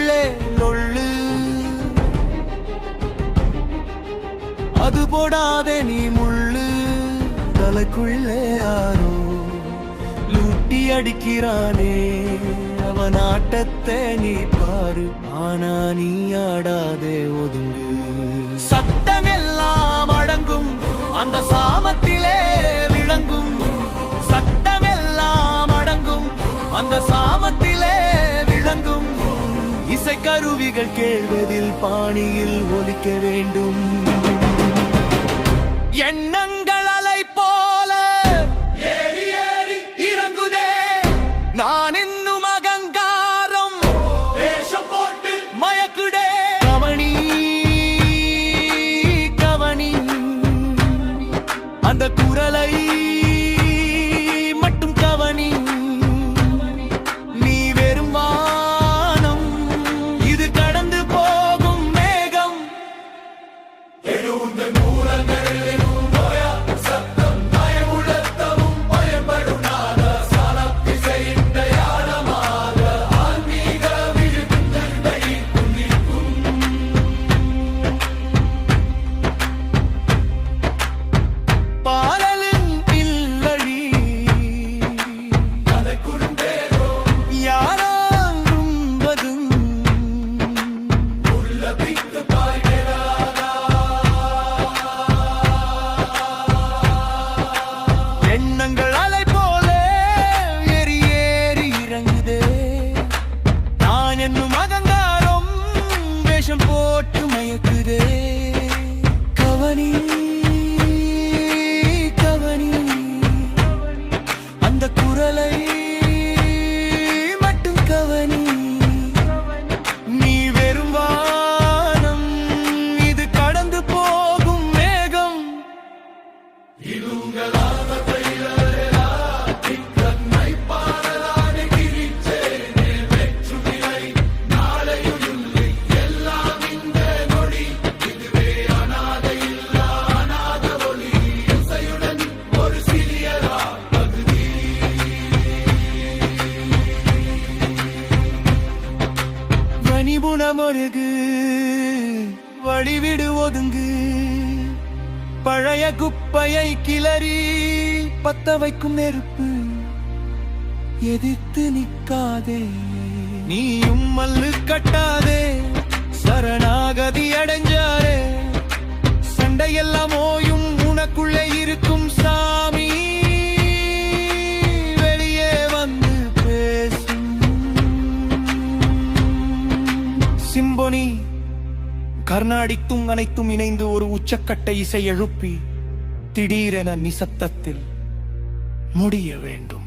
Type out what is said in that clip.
எனக்குள்ளே லொள்ளு. அது போடாதே நீ முள்ளு. தலைக்குள்ளே யாரோ லூட்டி அடிக்கிறானே, அவன் ஆட்டத்தை நீ பாரு. ஆனா நீ ஆடாதே ஒதுங்கு. சத்தம் எல்லாம் அடங்கும் அந்த சாமத்திலே விளங்கும். சத்தம் எல்லாம் அடங்கும் அந்த சாமத்திலே விளங்கும். இசைக்கருவிகள் கேள்வதில் பாணியில் ஒலிக்க வேண்டும். எண்ணங்கள் அலை போல ஏறி ஏறி இறங்குதே. நான் இன்னும் அகங்காரம் வேஷம் போட்டு மயக்குடே. கவனி கவனி அந்த குரலை மட்டும் கவனி. நீ வெறும் வானம், இது கடந்து போகும் மேகம். எழுந்த மூலங்களில் எண்ணங்கள் அலை போல ஏறி ஏறி இறங்குதே. நான் என்னும் அகங்காரம் வேஷம் போட்டு மயக்குதே. கவனி கவனி அந்த குரலை மட்டும் கவனி. நீ வெறும் வானம், இது கடந்து போகும் மேகம். இது உங்கள் நிபுணமொருகு வழிவிடு ஒதுங்கு. பழைய குப்பையை கிளறி பத்த வைக்கும் நெருப்பு. எதிர்த்து நிற்காதே, நீயும் மல்லு கட்டாதே. சரணாகதி அடைஞ்சாரே, சண்டையெல்லாம் ஓயும் உனக்குள்ளே இருக்கும் சாமி. வெளியே வந்து பேசும். சிம்பொனி கர்நாடிக்கும் அனைத்தும் இணைந்து ஒரு உச்சக்கட்ட இசை எழுப்பி திடீரென நிசப்தத்தில் முடிய வேண்டும்.